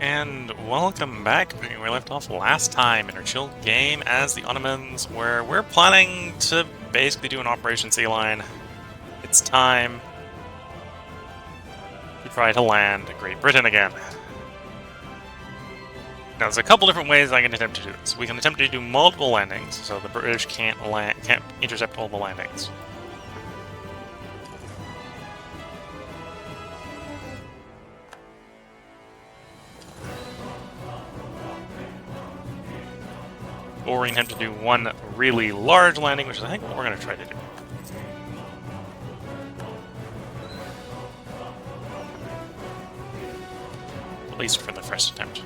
And welcome back. We left off last time in our chill game as the Ottomans, where we're planning to basically do an Operation Sea Lion. It's time to try to land Great Britain again. Now, there's a couple different ways I can attempt to do this. We can attempt to do multiple landings, so the British can't intercept all the landings. Or we can attempt to do one really large landing, which is I think what we're going to try to do. At least for the first attempt.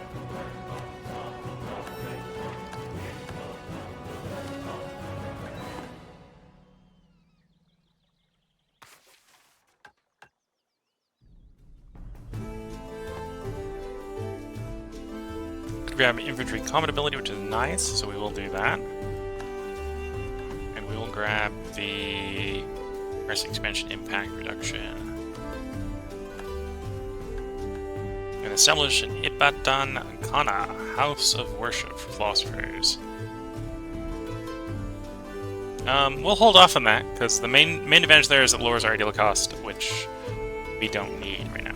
Grab infantry combat ability, which is nice, so we will do that. And we will grab the press expansion impact reduction. And establish an Ibatan Kana, house of worship for philosophers. We'll hold off on that, because the main advantage there is it lowers our ideal cost, which we don't need right now.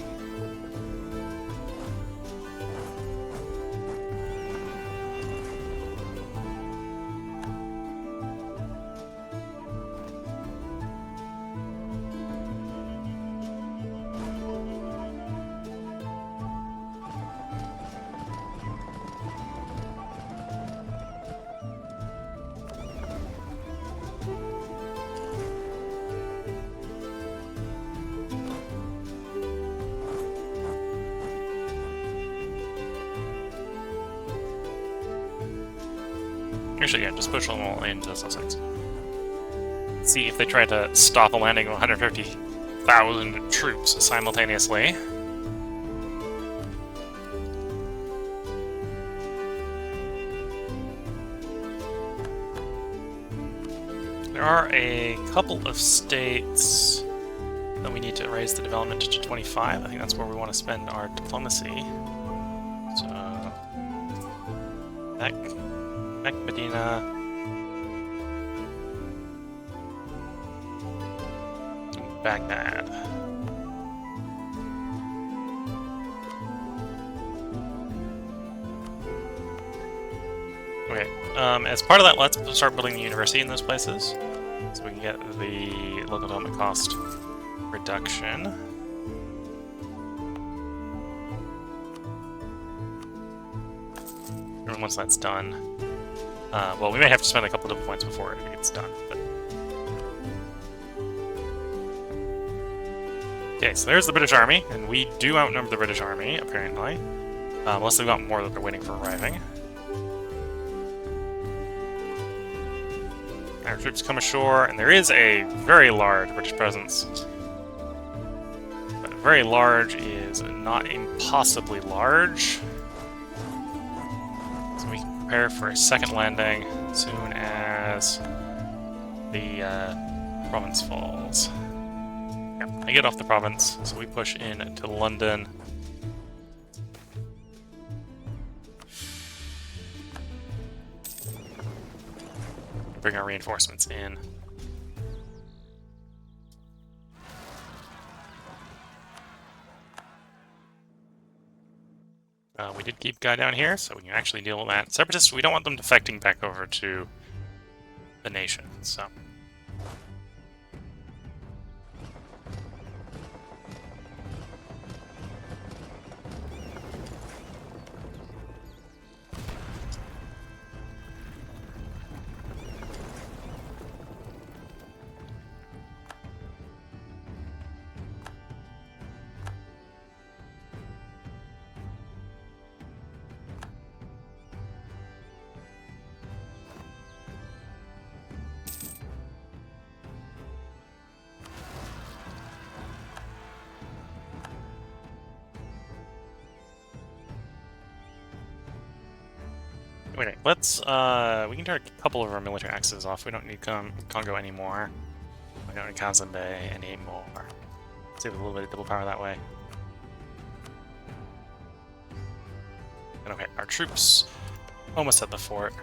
Actually, yeah, just push them all into Sussex. See if they try to stop a landing of 150,000 troops simultaneously. There are a couple of states that we need to raise the development to 25. I think that's where we want to spend our diplomacy. So, Medina, and Baghdad. Okay, as part of that, let's start building the university in those places, so we can get the local development cost reduction. And once that's done, well, we may have to spend a couple of points before it gets done, but... Okay, so there's the British Army, and we do outnumber the British Army, apparently. Unless they've got more that they're waiting for arriving. Our troops come ashore, and there is a very large British presence. But very large is not impossibly large. So we can prepare for a second landing as soon as the province falls. Yep, I get off the province, so we push in to London. Bring our reinforcements in. We did keep a guy down here, so we can actually deal with that. Separatists, we don't want them defecting back over to the nation, so... Wait, let's, we can turn a couple of our military axes off. We don't need Congo anymore. We don't need Kazembe anymore. Save a little bit of double power that way. And okay, our troops almost at the fort.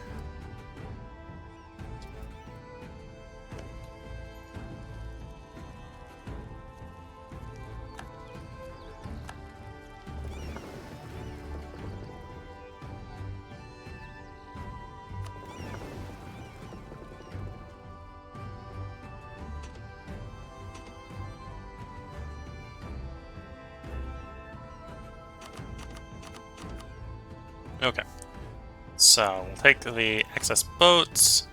Okay, so we'll take the excess boats,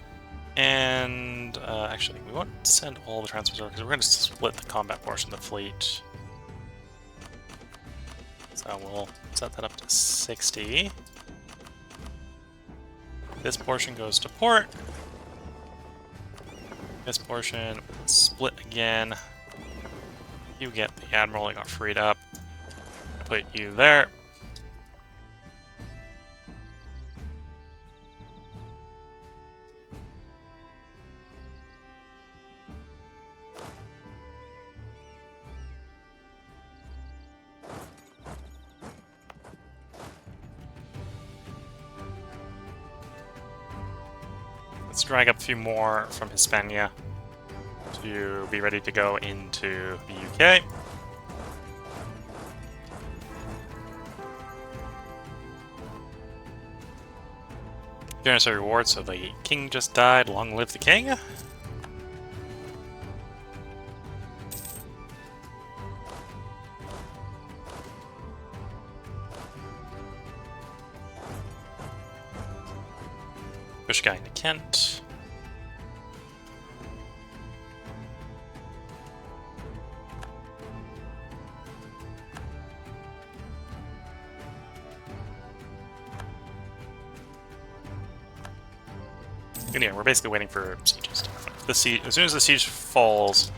and actually, we won't send all the transfers over because we're going to split the combat portion of the fleet. So we'll set that up to 60. This portion goes to port. This portion split again. You get the admiral that got freed up. Put you there. Let's drag up a few more from Hispania to be ready to go into the UK. Generous reward, so the king just died. Long live the king. Push guy into Kent. And yeah, we're basically waiting for sieges to happen. The siege, as soon as the siege falls,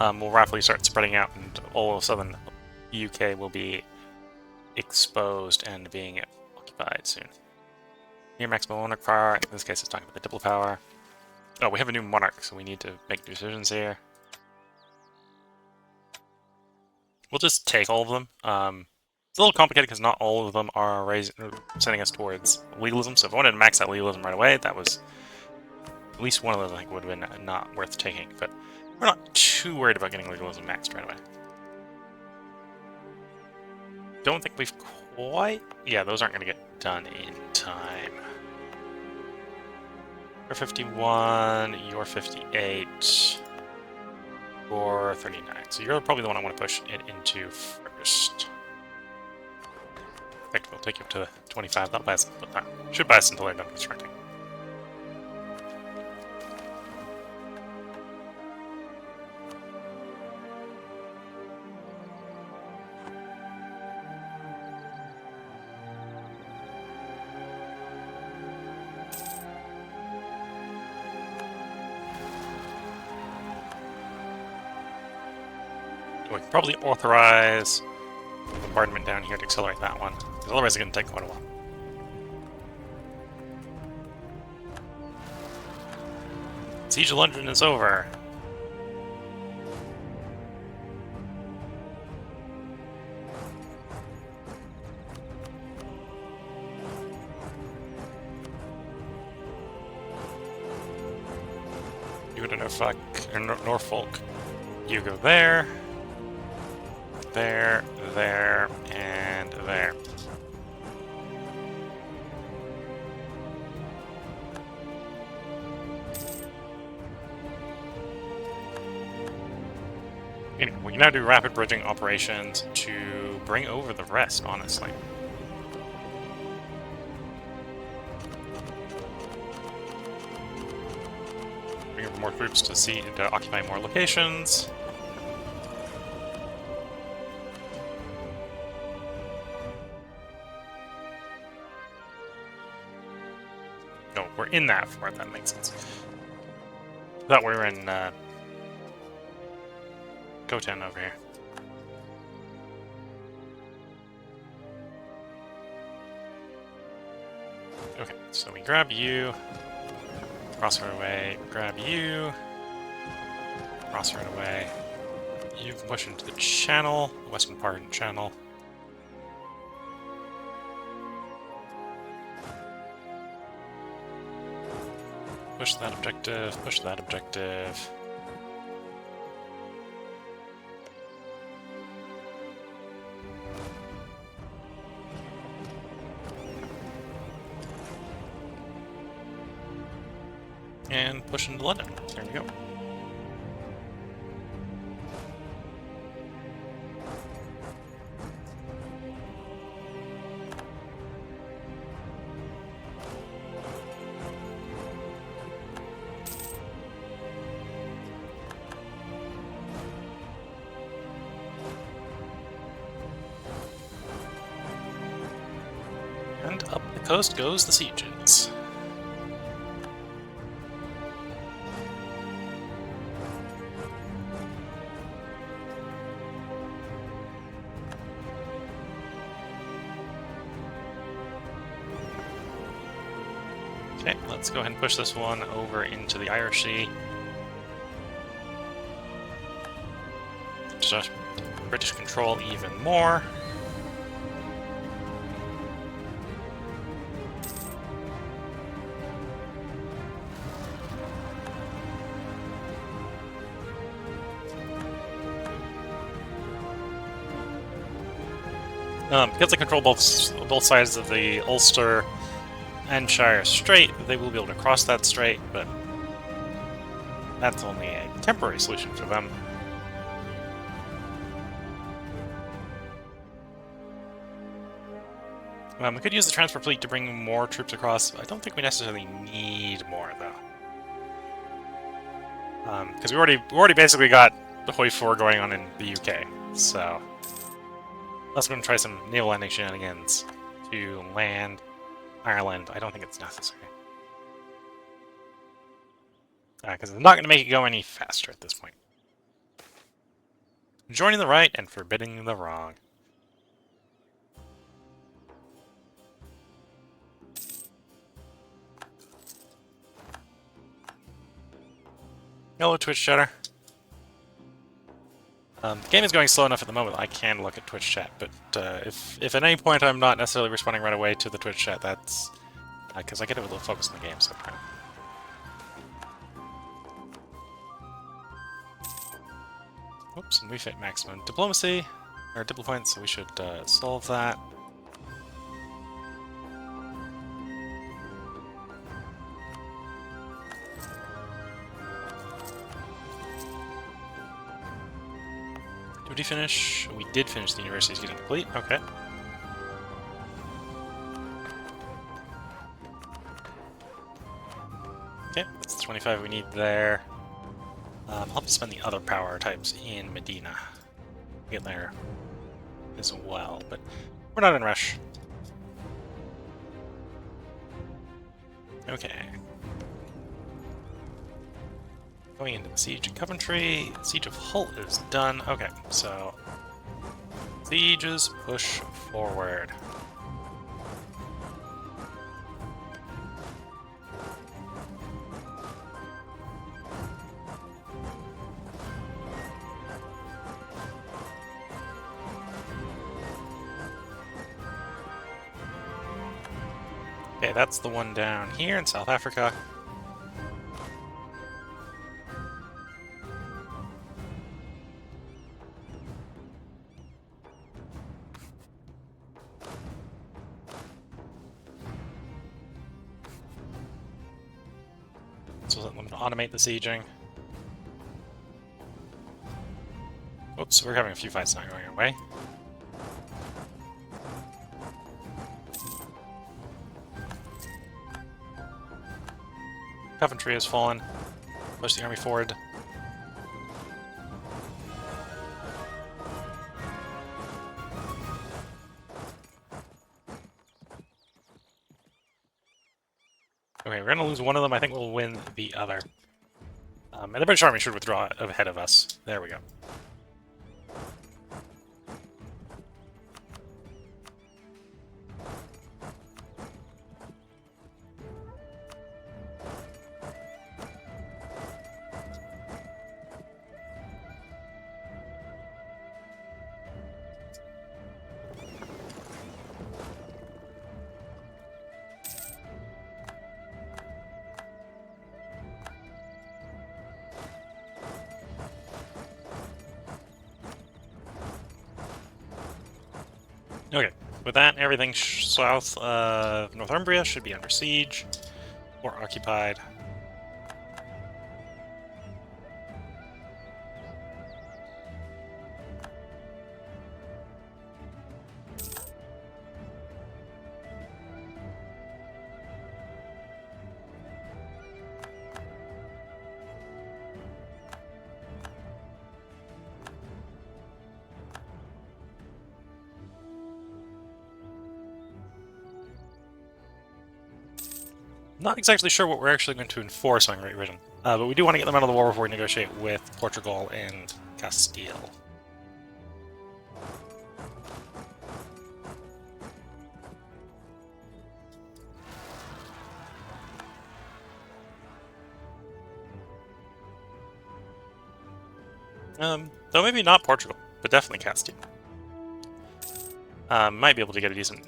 we'll rapidly start spreading out, and all of southern UK will be exposed and being occupied soon. Near maximum monarch power. In this case, it's talking about the diplo power. Oh, we have a new monarch, so we need to make decisions here. We'll just take all of them. It's a little complicated because not all of them are sending us towards legalism. So if I wanted to max out legalism right away, that was at least one of those I think would have been not worth taking. But we're not too worried about getting legalism maxed right away. Don't think we've quite... Yeah, those aren't going to get done in time. You're 51, you're 58, you're 39. So you're probably the one I want to push it into first. I think we'll take you up to 25. That'll buy us, should buy us until they're done constructing. We can probably authorize bombardment down here to accelerate that one, because otherwise it's going to take quite a while. Siege of London is over. You go to Norfolk. You go there. There, there, and there. Anyway, we can now do rapid bridging operations to bring over the rest, honestly. Bring over more troops to occupy more locations. No, we're in that fort, that makes sense. Thought we were in Khotan over here. Okay, so we grab you, cross right away, grab you, cross right away. You can push into the channel, the western part of the channel. Push that objective, push that objective. And push into London. There we go. And up the coast goes the sieges. Okay, let's go ahead and push this one over into the Irish Sea. Just British control even more. Because I control both sides of the Ulster and Shire Strait, they will be able to cross that strait, but that's only a temporary solution for them. We could use the transport fleet to bring more troops across. I don't think we necessarily need more, though. Because we already basically got the Hoi 4 going on in the UK, so let's go and try some naval landing shenanigans to land Ireland. I don't think it's necessary. Because I'm not going to make it go any faster at this point. Joining the right and forbidding the wrong. Hello, Twitch chatter. The game is going slow enough at the moment that I can look at Twitch chat, but if at any point I'm not necessarily responding right away to the Twitch chat, that's because I get a little focused on the game sometimes. Oops, and we've hit maximum diplomacy, or diplo points, so we should solve that. Did we finish? We did finish the university's getting complete. Okay. Okay, that's the 25 we need there. I'll have to spend the other power types in Medina. Get there as well, but we're not in a rush. Okay. Going into the Siege of Coventry. Siege of Hull is done. Okay, so sieges push forward. Okay, that's the one down here in South Africa. So I'm going to automate the sieging. Oops, we're having a few fights not going our way. Coventry has fallen. Push the army forward. Okay, we're going to lose one of them. I think we'll win the other. And the British army should withdraw ahead of us. There we go. Okay, with that, everything south of Northumbria should be under siege or occupied. Not exactly sure what we're actually going to enforce on Great Britain, but we do want to get them out of the war before we negotiate with Portugal and Castile. Though maybe not Portugal, but definitely Castile. Might be able to get a decent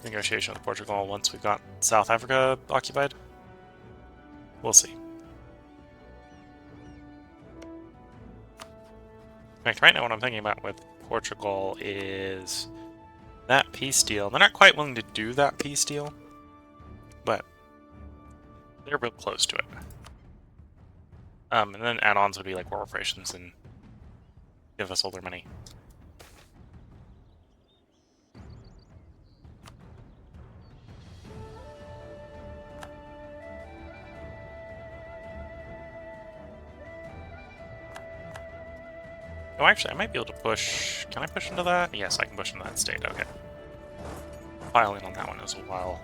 negotiation with Portugal once we've got South Africa occupied. We'll see. In fact, right now what I'm thinking about with Portugal is that peace deal. They're not quite willing to do that peace deal, but they're real close to it. And then add-ons would be like war reparations and give us all their money. Oh, actually, I might be able to push... Can I push into that? Yes, I can push into that state. Okay. Pile in on that one as well.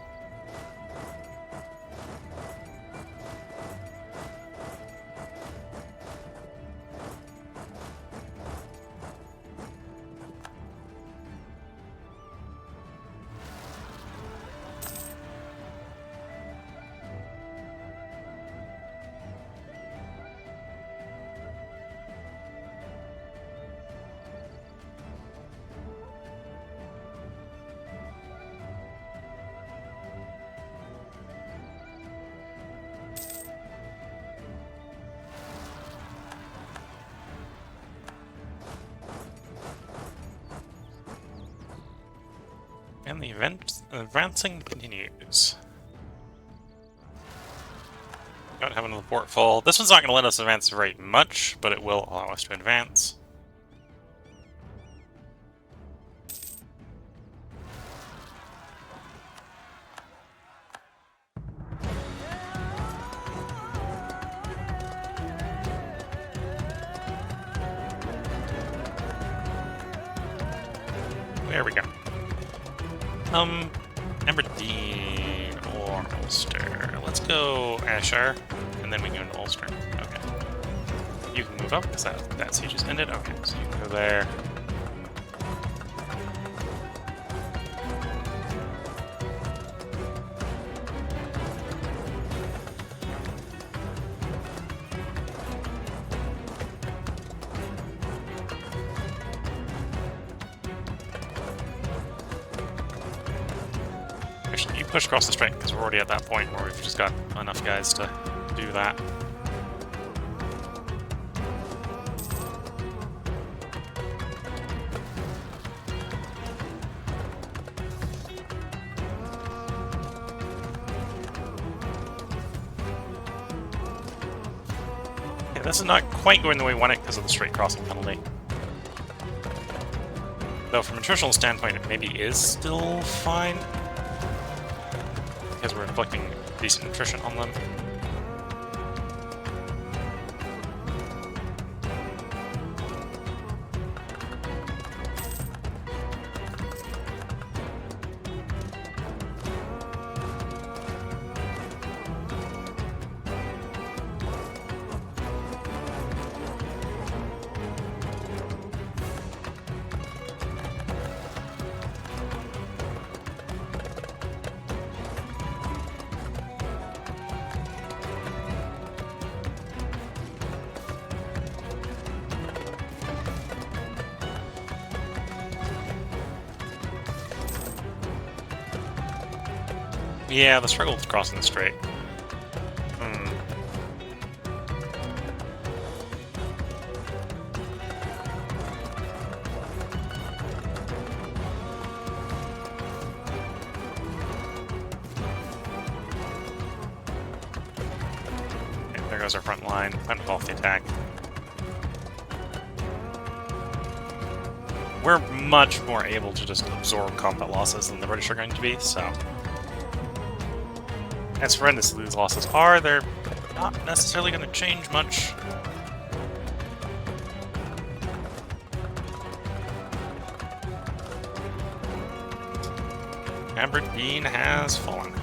And the advancing continues. Don't have another port full. This one's not going to let us advance very much, but it will allow us to advance. There we go. Aberdeen or Ulster. Let's go Ayrshire, and then we go to Ulster. Okay. You can move up, because that siege is ended. Okay, so you can go there. Actually, you push across the strait, because we're already at that point where we've just got enough guys to do that. Yeah, this is not quite going the way we want it because of the straight crossing penalty. Though from a nutritional standpoint, it maybe is still fine, because we're inflicting decent nutrition on them. Yeah, the struggle with crossing the strait. goes our front line. Time to call off the attack. We're much more able to just absorb combat losses than the British are going to be, so... As horrendous as these losses are, they're not necessarily going to change much. Aberdeen has fallen.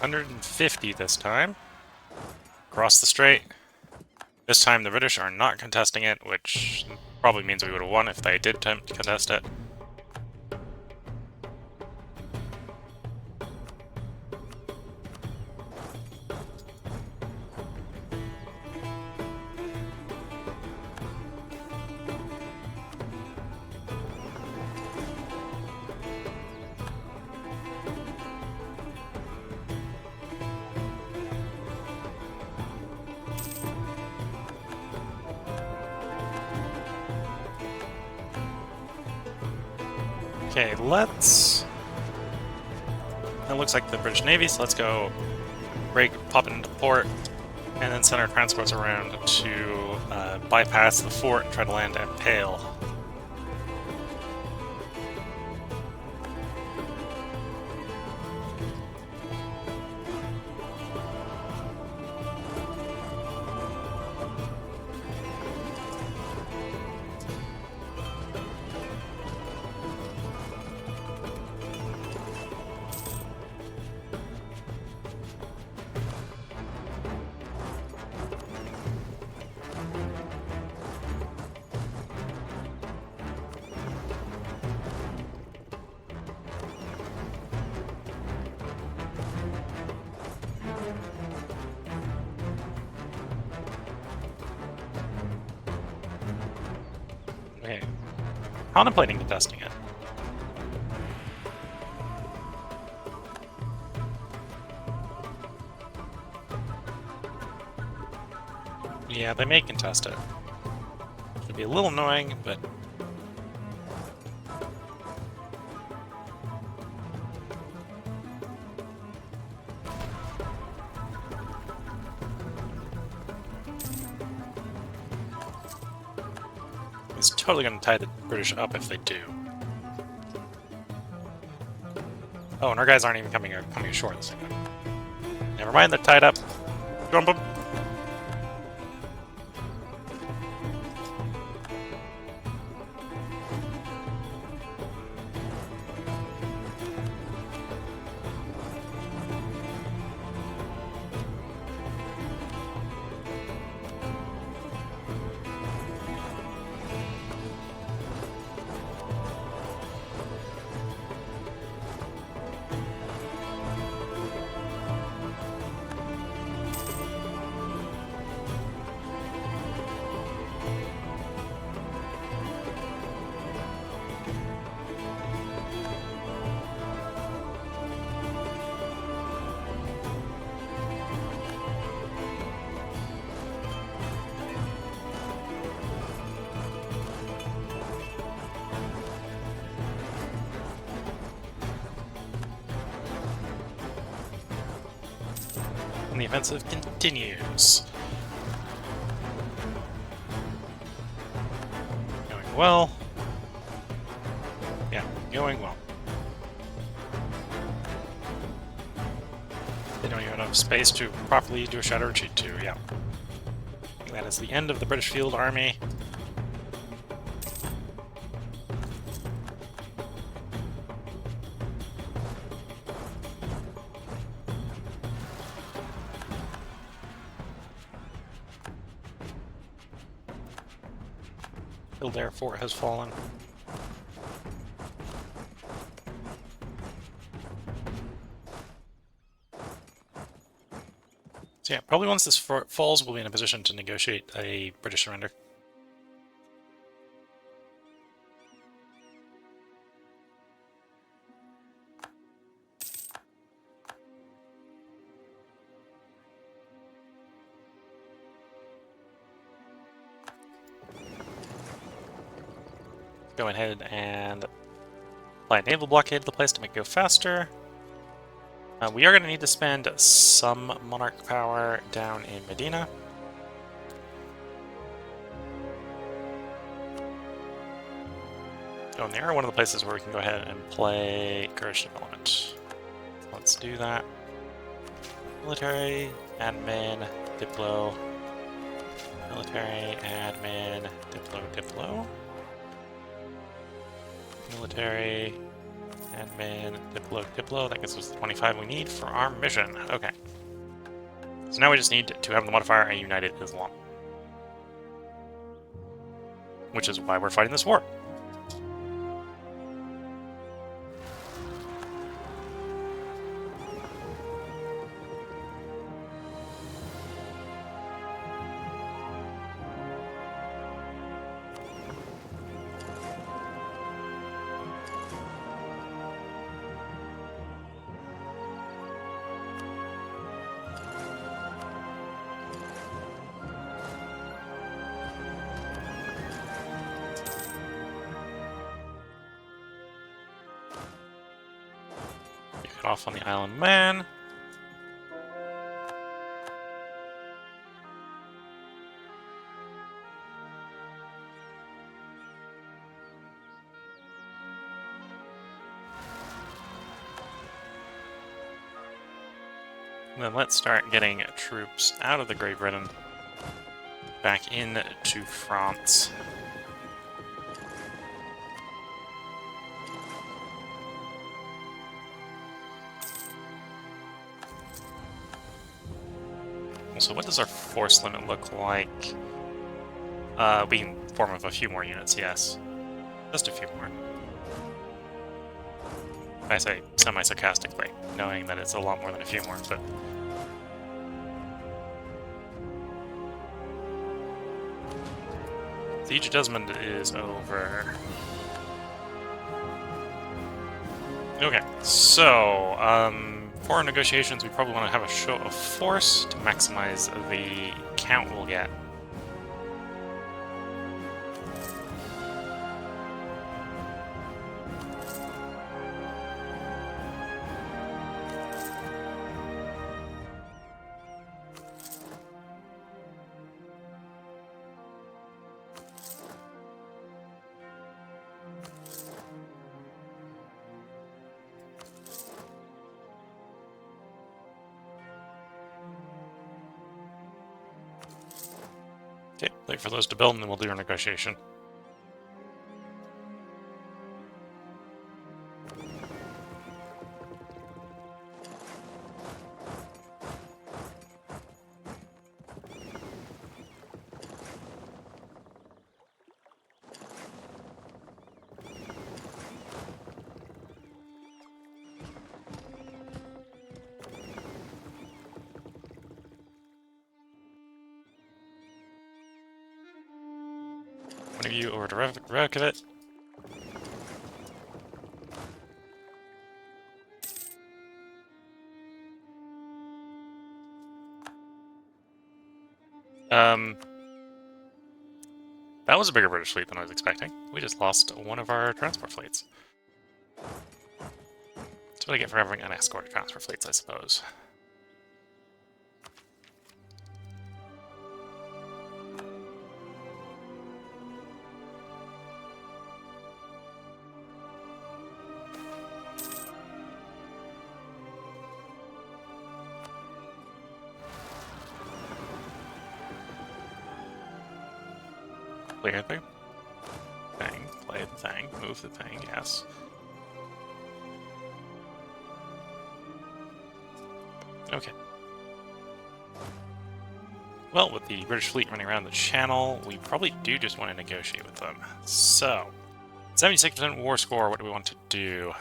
$150 this time. Across the strait. This time the British are not contesting it, which probably means we would have won if they did attempt to contest it. Okay, let's... It looks like the British Navy, so let's go pop it into port, and then send our transports around to bypass the fort and try to land at Pale. Okay. Contemplating contesting it. Yeah, they may contest it. It'll be a little annoying, but... It's totally going to tie the British up if they do. Oh, and our guys aren't even coming ashore this time. Never mind, they're tied up. Jump them. And the offensive continues. Going well. Yeah, going well. They don't even have space to properly do a shadow retreat to, yeah. That is the end of the British Field Army. Kildare Fort has fallen. So yeah, probably once this falls, we'll be in a position to negotiate a British surrender. Go ahead and apply a naval blockade to the place to make it go faster. We are going to need to spend some monarch power down in Medina. Oh, and they are one of the places where we can go ahead and play courage development. Let's do that. Military, admin, diplo. Military, admin, diplo. Military, admin, diplo. That gets us the 25 we need for our mission. Okay. So now we just need to have the modifier a United Islam. Which is why we're fighting this war. Off on the Island Man. And then let's start getting troops out of the Great Britain back into France. So what does our force limit look like? We can form of a few more units, yes. Just a few more. I say semi-sarcastically, knowing that it's a lot more than a few more, but... Siege of Desmond is over. Okay, so, for negotiations, we probably want to have a show of force to maximize the count we'll get. Okay, wait for those to build and then we'll do our negotiation. One of you over to Reykjavik. That was a bigger British fleet than I was expecting. We just lost one of our transport fleets. That's what I get for having unescorted transport fleets, I suppose. Clear the thing, play the thing, move the thing, yes. Okay. Well, with the British fleet running around the channel, we probably do just want to negotiate with them. So, 76% war score, what do we want to do?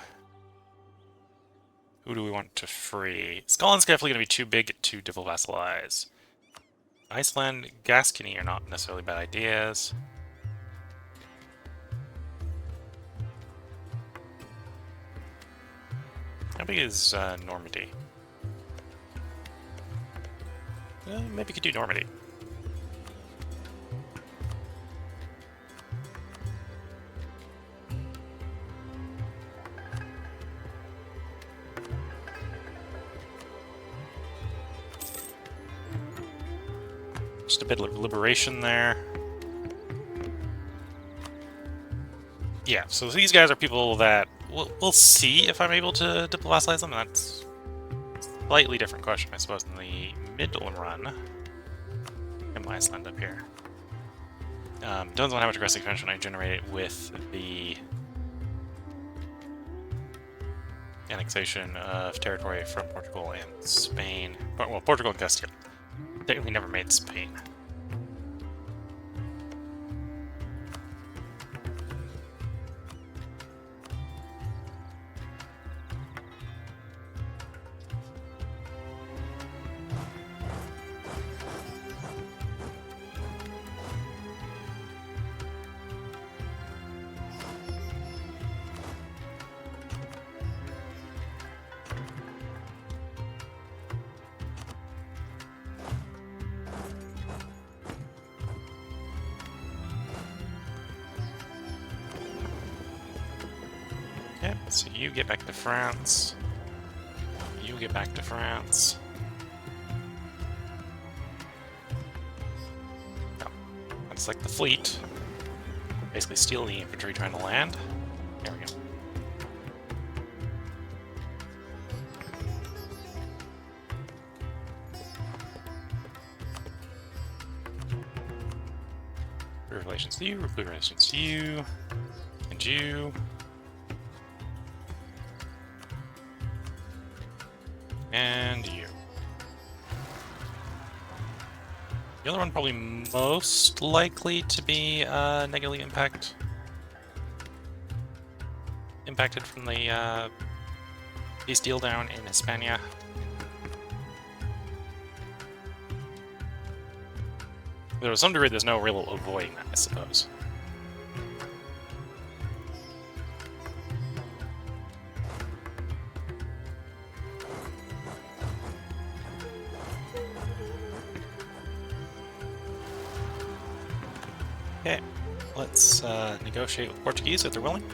Who do we want to free? Scotland's definitely going to be too big to double vassalize. Iceland, Gascony are not necessarily bad ideas. How big is Normandy? Maybe we could do Normandy. Just a bit of liberation there. Yeah, so these guys are people that we'll see if I'm able to diplomatize them. That's a slightly different question, I suppose, in the middle run. In Iceland up here. Depends on how much aggressive expansion I generate with the annexation of territory from Portugal and Spain. Well, Portugal and Castile. Technically never made Spain. Okay, so you get back to France. You get back to France. No. That's like the fleet. Basically steal the infantry trying to land. There we go. Relations to you, relations to you, and you. And you. The other one probably most likely to be negatively impacted from the peace deal down in Hispania. There was some degree there's no real avoiding that, I suppose. Okay, let's negotiate with Portuguese if they're willing.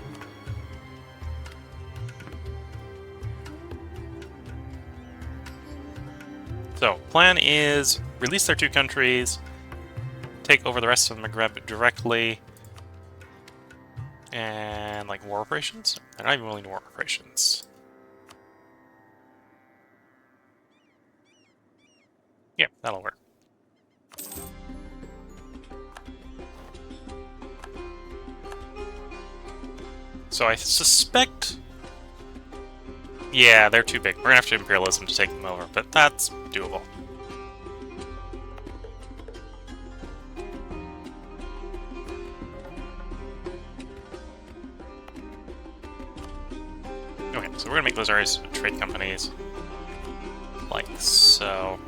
So, plan is release their two countries, take over the rest of Maghreb directly, and like war operations? They're not even willing to war operations. Yeah, that'll work. So I suspect... Yeah, they're too big. We're gonna have to imperialism to take them over, but that's doable. Okay, so we're gonna make those areas trade companies. Like so.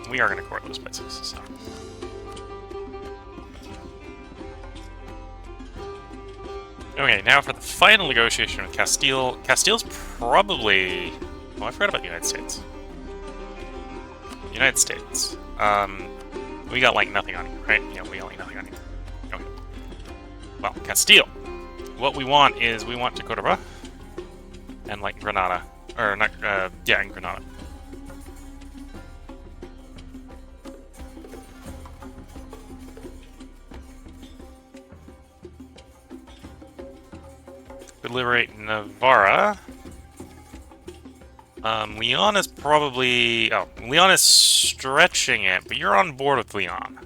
We are gonna court those places, so. Okay, now for the final negotiation with Castile. Castile's probably... Oh, I forgot about the United States. United States. We got, like, nothing on you, right? Yeah, we got, like, nothing on you. Okay. Well, Castile. What we want is, we want to Cordoba. And, like, Granada. Or, not, yeah, and Granada. Liberate Navarra. Leon is probably... Oh, Leon is stretching it, but you're on board with Leon.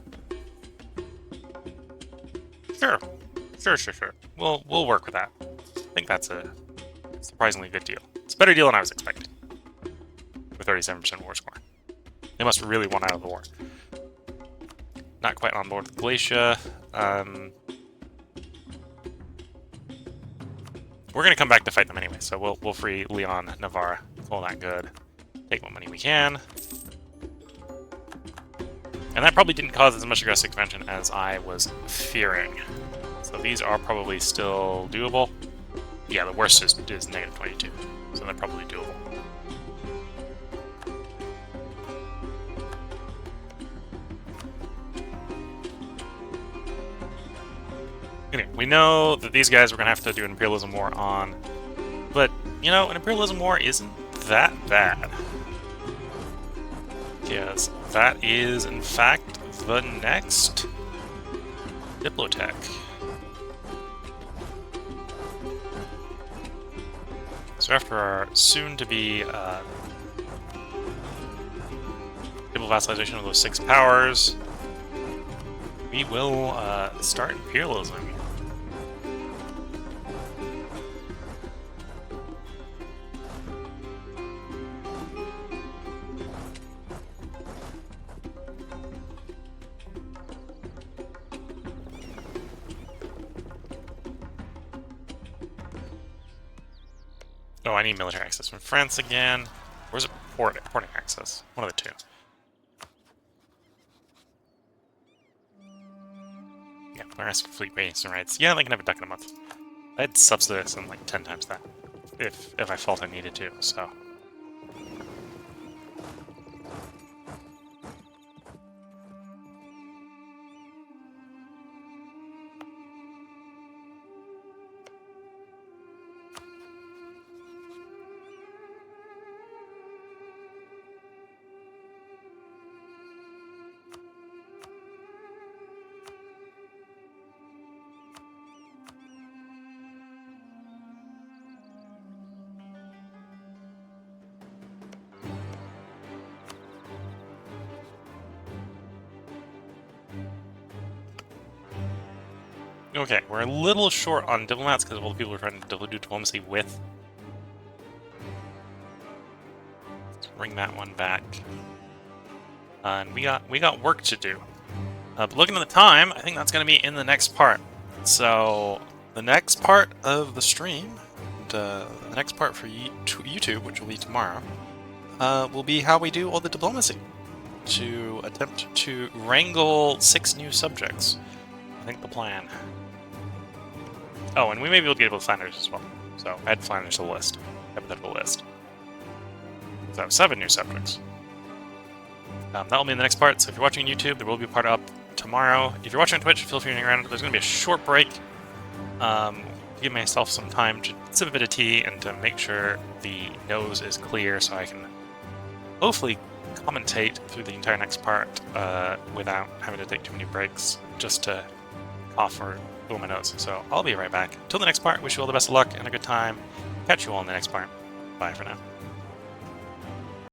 Sure. Sure. We'll work with that. I think that's a surprisingly good deal. It's a better deal than I was expecting. With 37% war score. They must really want out of the war. Not quite on board with Galatia. we're going to come back to fight them anyway, so we'll free Leon, Navarre, all that good. Take what money we can. And that probably didn't cause as much aggressive expansion as I was fearing. So these are probably still doable. Yeah, the worst is negative 22, so they're probably doable. Anyway, we know that these guys we're going to have to do an Imperialism War on, but, you know, an Imperialism War isn't that bad. Yes, that is, in fact, the next Diplotech. So after our soon-to-be Diplo vassalization of those 6 powers, we will start imperialism. Oh, I need military access from France again. Or is it porting access? One of the two. Yeah, they're asking fleet ratings and rights. Yeah, they can have a duck in a month. I'd subsidize them like 10 times that, if I felt I needed to, so. Okay, we're a little short on diplomats because of all the people we're trying to do diplomacy with. Let's bring that one back. And we got work to do. But looking at the time, I think that's going to be in the next part. So the next part of the stream, and, the next part for YouTube, which will be tomorrow, will be how we do all the diplomacy to attempt to wrangle 6 new subjects. I think the plan. Oh, and we may be able to get able to Flanders as well. So add Flanders to the list. Hypothetical list. So 7 new subjects. That will be in the next part, so if you're watching YouTube, there will be a part up tomorrow. If you're watching on Twitch, feel free to hang around. There's going to be a short break. Give myself some time to sip a bit of tea and to make sure the nose is clear so I can hopefully commentate through the entire next part without having to take too many breaks just to cough or blow my nose. So I'll be right back. Till the next part, wish you all the best of luck and a good time. Catch you all in the next part. Bye for now.